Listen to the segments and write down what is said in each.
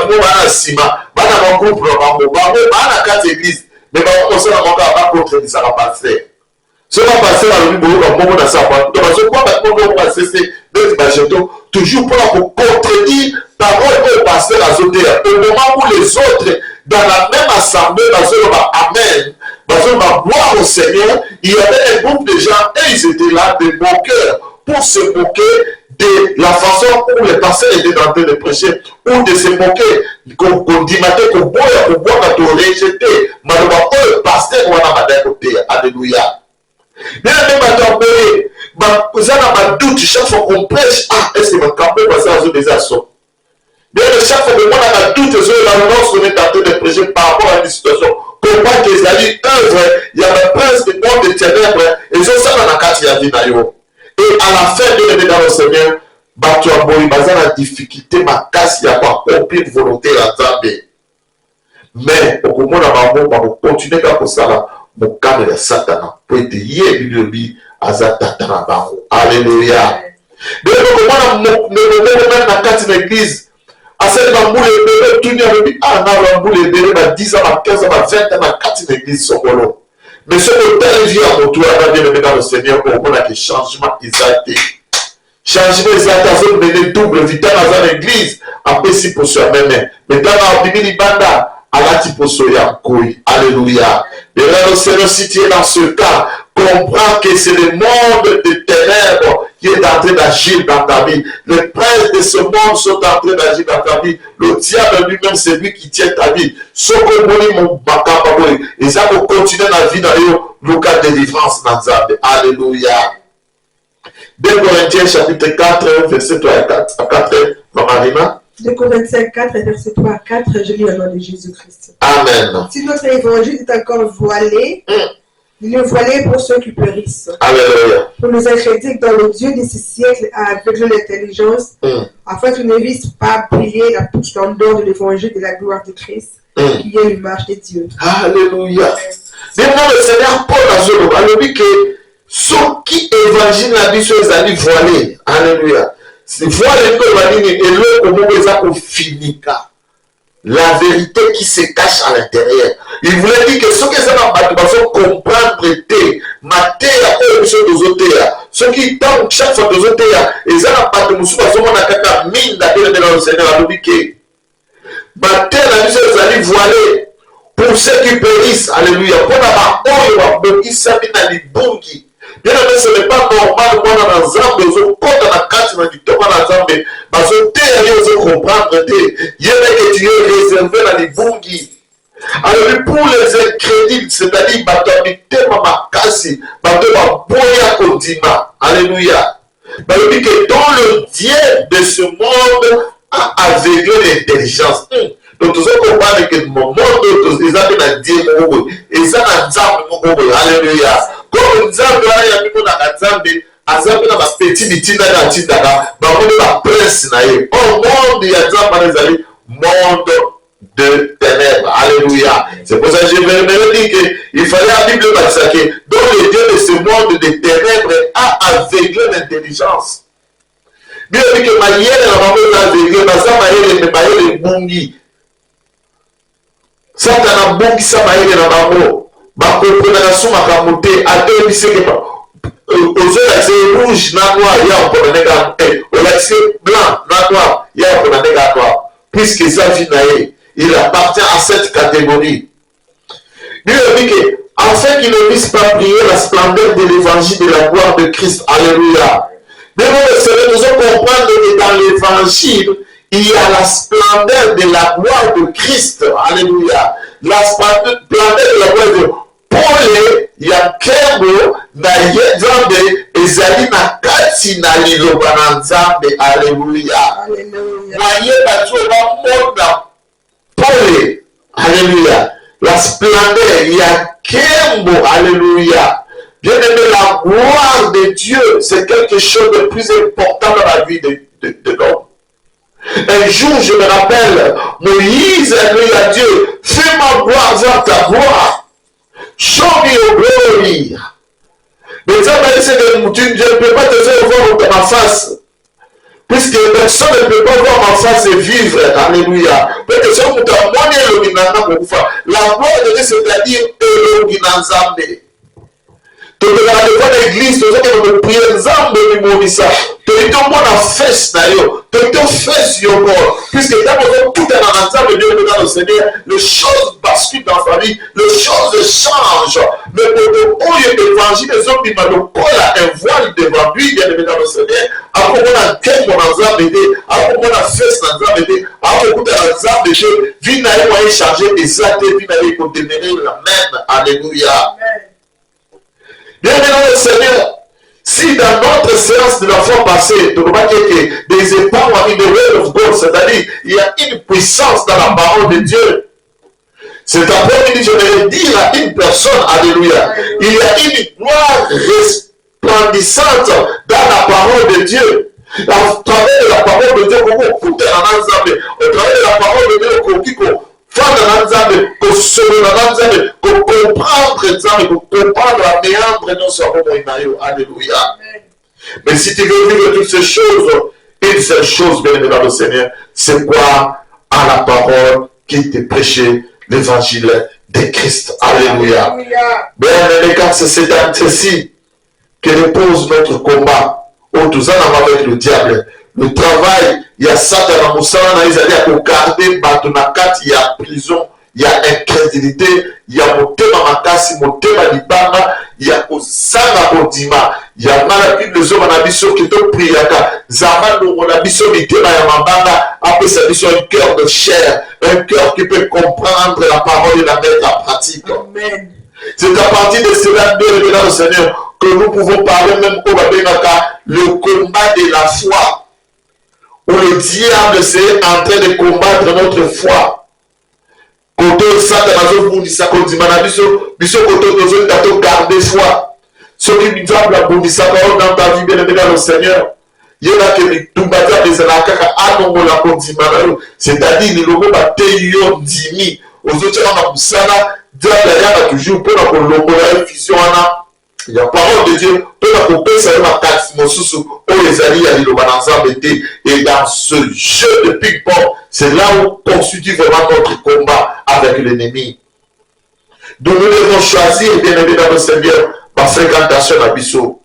bango bana sima bana groupe bango bana quatre églises mais bango aussi na bango ba contre ça va passer ce va passer à l'union de bango na ça donc parce que quoi bango va passer des bajeto toujours pour contredire parole au pasteur azotea au moment où les autres dans la même assemblée amen va boire au Seigneur. Il y avait un groupe de gens et ils étaient là des moqueurs pour se moquer de la façon où les pasteurs étaient en train de prêcher ou de se moquer qu'on dit qu'on boit qu'on rejeter malheureusement le pasteur on a madame côté alléluia bien même attends vous avez un doute chaque fois qu'on prêche est-ce que votre campagne va faire des assauts bien chaque fois que moi on a doute sur la lance on est en train de prêcher par rapport à une situation comment que les alliés œuvrent il y a le prince du monde des ténèbres et ça dans la carte il y a dit et à la fin de l'année dans le Seigneur tu as beau y la difficulté ma casse il y a pas accomplir volonté à Zambé mais au moment où on va continuer comme ça mon calme de Satan pour être hier lui à Satan alléluia mais comment même la carte de l'église à cette bamboule et tout le monde bamboule et 10 ans 15 ans 20 ans 4 l'église sont bolo mais ce que tel vie à mon tour à bien dans le Seigneur pour qu'on a que changement exact changement exact ça donner double vital dans l'église après si pour soi-même mais dans la Bible banda à la type soya koi alléluia mais là le Seigneur si tu es dans ce cas comprends que c'est le monde des ténèbres qui est en train d'agir dans ta vie. Les princes de ce monde sont en train d'agir dans ta vie. Le diable lui-même, c'est lui qui tient ta vie. Ce que mon et ça va continuer la vie dans le cas de délivrance dans Zambie. Alléluia. 2 Corinthiens chapitre 4, verset 3 à 4, Marina. 2 Corinthiens 4, verset 3 à 4, je lis au nom de Jésus-Christ. Amen. Si notre évangile est encore voilé, il est voilé pour ceux qui périssent. Alléluia. Pour nous incrédules dans le Dieu de ce siècle a aveuglé l'intelligence, afin qu'ils ne vissent pas briller la toute splendeur de l'évangile de la gloire de Christ, qui est l'image de Dieu. Alléluia. Maintenant, le Seigneur Paul a dit alors que ceux qui évangile la vie sur les amis voilés. Alléluia. C'est voilé que va dire et l'autre comment ils ont fini. La vérité qui se cache à l'intérieur. Il voulait dire que ceux qui sont en bâtiment comprendre matéria ou ceux des autres. Ceux qui tombent chaque fois des autres, ils ont un bâtiment sous la zone à mine d'appel de le Seigneur à l'ubiquer. Matéria la vie sur les amis voilés pour ceux qui périssent. Alléluia. Pour la barre, on qui s'habille dans les bungi. Bien sûr, ce n'est pas normal qu'on a dans Zambie, on compte dans la carte, on dit que dans Zambie, parce que tu es comprendre, il y a que tu es réservé dans les bungi. Alors, pour les incrédules, c'est-à-dire, alléluia. Il dit que dans le Dieu de ce monde a aveuglé l'intelligence. Donc, tout ça comprend que le monde, ils ont un Dieu, ils ont un Dieu, alléluia. Comme Nzambe ya miko na Nzambe azambe na petit bitinda na tindaka ba monde ba prince na ye au monde ya Nzambe ezali monde de ténèbres. Alléluia. C'est pour ça que je me dis qu'il fallait la Bible dire que dans le Dieu de ce monde de ténèbres a aveuglé l'intelligence. Bien dit que manière la maman a aveuglé ça maïle bungi. Ça na bungi ça maïle na maman. Ma comprenez sous ma camoté à deux lycées aux accès rouge na noir il y a un peu de négatif aux accès blanc na noir il y a un peu de négatif puisque ça vient il appartient à cette catégorie. Dieu dit que afin qu'il ne puisse pas prier la splendeur de l'évangile de la gloire de Christ. Alléluia. Mais nous devons comprendre que dans l'évangile il y a la splendeur de la gloire de Christ. Alléluia. La splendeur de la gloire de Christ. Pole ya kembo na ye Nzambe ezali na kati na liloba na Nzambe. Alléluia. Na ye batu ba mona pole. Alléluia. La splendeur ya kembo. Alléluia. Bien aimé, la gloire de Dieu, c'est quelque chose de plus important dans la vie de l'homme. Un jour, je me rappelle, Moïse a dit à Dieu, fais ma gloire vers ta gloire. Show me your glory. Mais ça m'a dit que tu ne peux pas te faire voir dans ma face. Puisque personne ne peut pas voir ma face et vivre. Alléluia. Parce que si on t'a montré le Ginanga, la gloire de Dieu, c'est-à-dire le Ginanzambe. Tokala devant l'église, tozokende koprier nzambe bimomisa toitomona fesse na yo toito fesse yo mort puisque ntango ozokutana na nzambe nde oyebeka le Seigneur, les choses basculent dans la famille, les choses changent. Mais moto oyo évangile ezobima lokola un voile devant lui, bien aimé dans le Seigneur, akomona nkembo na nzambe te, akomona fesse na nzambe te, akokutana na nzambe te, vie na ye moye changer eza te, vie na ye ekodemene la même. Alléluia. Bien-aimé dans le Seigneur, si dans notre séance de la fois passée, tu vois qu'il y a des épargnes in the word of God, c'est-à-dire il y a une puissance dans la parole de Dieu. Cet après-midi, je vais dire à une personne, alléluia, il y a une gloire resplendissante dans la parole de Dieu. Au travers de la parole de Dieu, au travers de la parole de Dieu, comprendre la méandre non seulement alléluia. Mais si tu veux vivre toutes ces choses, une seule chose, bien aimé dans le Seigneur, c'est quoi? À la parole qui te prêchait l'évangile de Christ. Alléluia. Bien aimé, car c'est cette année-ci que repose notre combat. Où tous en avec le diable. Le travail, il y a Satan dans Moussala, ils allaient à garder Batonakat, il y a prison, il y a incrédulité, il y a Motema Makasi, Motema Libana, il y a Osanga Odima, il y a Malapide les hommes en abisso qui te priaka, Zaman on abisso Mitema Yamabanga, après ça mission un cœur de chair, un cœur qui peut comprendre la parole et la mettre en pratique. Amen. C'est à partir de cela, bien dans le Seigneur, que nous pouvons parler même au Babenaka, le combat de la foi. Où le diable c'est en train de combattre notre foi. Quand Satan a ça comme dit Manabiso, biso koto tozo dato garder foi. Ce qui me diable a bondi sa parole dans ta vie bien aimé dans le Seigneur. Il y a que tout bâtard des alakaka anongo la kondi manayo, c'est-à-dire ni logo ba teyo dimi. Aux autres on a busana, diable a toujours pour la kolongola fusion ana. Il y a parole de Dieu, pour la couper, ça va casser sous les alliés à l'île et dans ce jeu de ping-pong, c'est là où on constitue vraiment notre combat avec l'ennemi. Donc nous devons choisir, bien aimé dans le Seigneur, ma fréquentation à Bissot.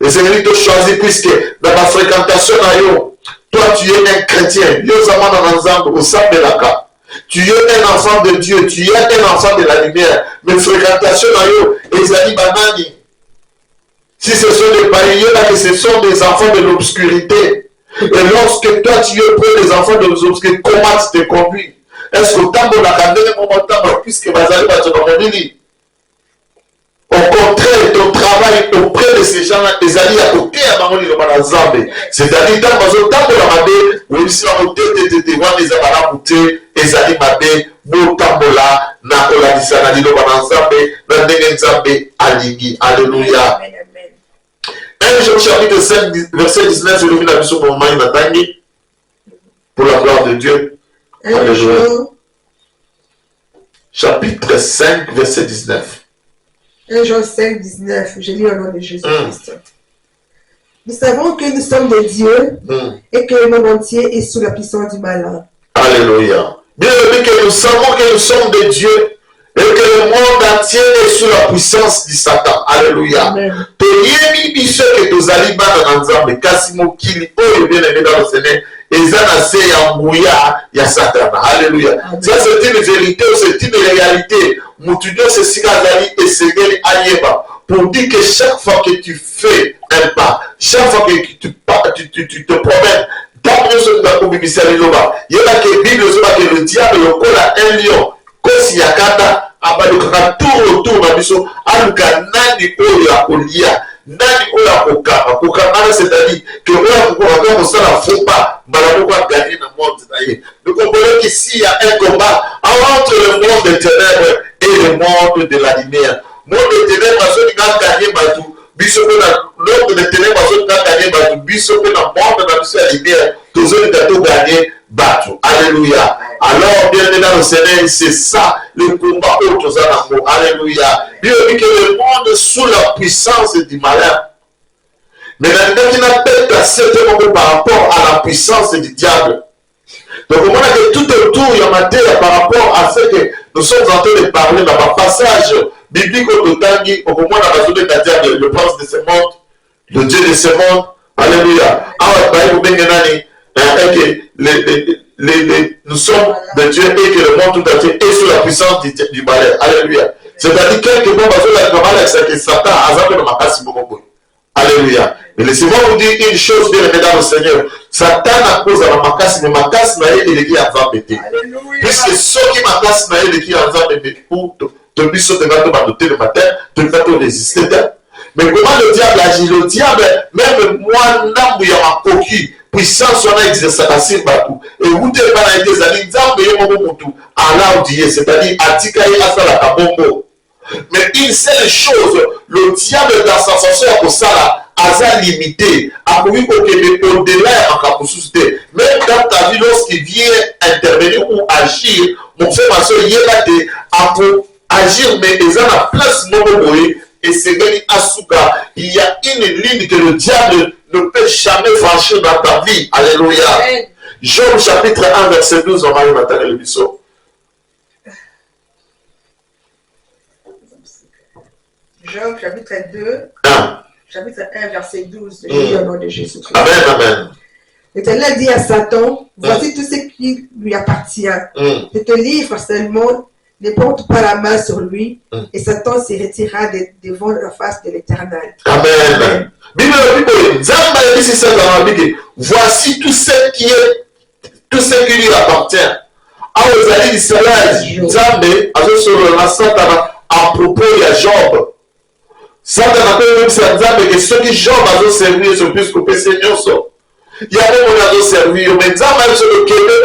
Le Seigneur te choisit puisque dans ma fréquentation à Yo, toi tu es un chrétien, Yo Zaman dans l'ensemble, au sein de la cas. Tu es un enfant de Dieu, tu es un enfant de la lumière. Mais fréquentation à Yo, Ezali Banani. Si ce sont des païens, là, que ce sont des enfants de l'obscurité. Et lorsque toi tu es près des enfants de l'obscurité, comment tu te conduis? Est-ce que tant la candelle est moment puisque Bazali va te demander? Au contraire, ton travail auprès de ces gens-là, les alliés à côté à Mamoni le Manazambe. C'est-à-dire, dans le temps de la Mabé, oui, si on a des abalaboutés, les alliés Mabé, Botambola, Nakola Dissanali le Manazambe, Nandengenzambe, Aligi. Alléluia. 1 Jean chapitre 5, verset 19, je reviens à la mission pour moi, pour la gloire de Dieu. Alléluia. Chapitre 5, verset 19. 1 Jean 5, 19, je lis au nom de Jésus-Christ. Nous savons que nous sommes de Dieu et que le monde entier est sous la puissance du malin. Alléluia. Bien aimé, que nous savons que nous sommes de Dieu et que le monde entier est sous la puissance du Satan. Alléluia. Toyemi biso que tozali bana nzambe kasi mokili oyo bien aimé dans le Seigneur ezana se ya nguya ya Satan. Alléluia. Ça c'est une vérité, c'est une réalité. Mutudio c'est sikazali et segeli ayeba pour dire que chaque fois que tu fais un pas, chaque fois que tu te promènes dans le sens de la Bible, il y a que Bible que le diable lokola un lion kosi yakata abalukaka tour autour na biso aluka nani oyo akolia nani oyo akokama kokama c'est-à-dire que oyo akokaka kosala faux pas mbala moko agagner na monde na ye. Nous comprenons qu'ici il y a un combat entre le monde des ténèbres et le monde de la lumière. Le monde des ténèbres a gagné batou biso na l'ordre des ténèbres a gagné batou biso na monde na biso ya lumière tozoli tato gagner batou. Alléluia. Alors, bien aimé dans le Seigneur, c'est ça le combat autour Alléluia. Bien aimé que le monde sous la puissance du malin. Mais qui n'a pas certainement par rapport à la puissance du diable. Donc, on a que tout autour, il y a matière par rapport à ce que nous sommes en train de parler dans le passage biblique au Tangi, au moment où on a besoin de dire le prince de ce monde, le Dieu de ce monde. Alléluia. Nous sommes de Dieu et que le monde tout entier est sous la puissance du balai. Alléluia. C'est-à-dire quelque part, parce que Satan a zappé le makasi beaucoup. Alléluia. Mais laissez-moi vous dire une chose, bien mesdames, Seigneur. Satan a cause à la makasi, mais makasi n'a pas été à péter. Puisque ceux qui makasi n'a pas été à péter, pour te bisous de gâteau bandoté le matin, te gâteau résister. Mais comment le diable agit? Le diable, même moi, n'a pas ma coquille. Puissance on a exercé à Simbatou. Et vous devez pas des amis, c'est-à-dire Atikaï Asala Kabongo. Mais une seule chose, le diable dans sa sensation à Kosala, Asa limité, a connu au-delà en capacité. Même dans ta vie, lorsqu'il vient intervenir ou agir, mon frère, ma soeur, il y a pour agir, mais ils ont la place non et c'est venu Asuka. Il y a une ligne que le diable ne peut jamais franchir dans ta vie. Alléluia. Amen. Job chapitre 1, verset 12, on va y matin le biseau. Job chapitre 2, chapitre 1, verset 12, au nom de Jésus-Christ. Amen, amen. L'Éternel dit à Satan, voici tout ce qui lui appartient. Je te livre seulement, ne porte pas la main sur lui, et Satan se retirera devant la face de l'Éternel. Amen. Voici tout ce qui lui appartient. À propos de Job. Satan a fait que ceux qui Job a servi sur plus que Seigneur. Il y a des gens qui servi, mais Nzamba sur le Québec,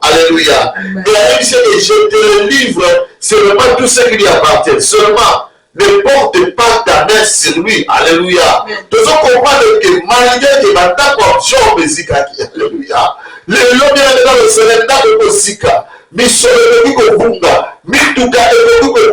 alléluia. Et la Bible dit que je te livre seulement tout ce qui lui appartient. Seulement, ne porte pas ta main sur lui. Alléluia. Nous devons comprendre que malgré que maintenant, Job est zikaki. Alléluia. Le l'homme est dans le sénat de Zika. Mais sur le Bunga, Mituka et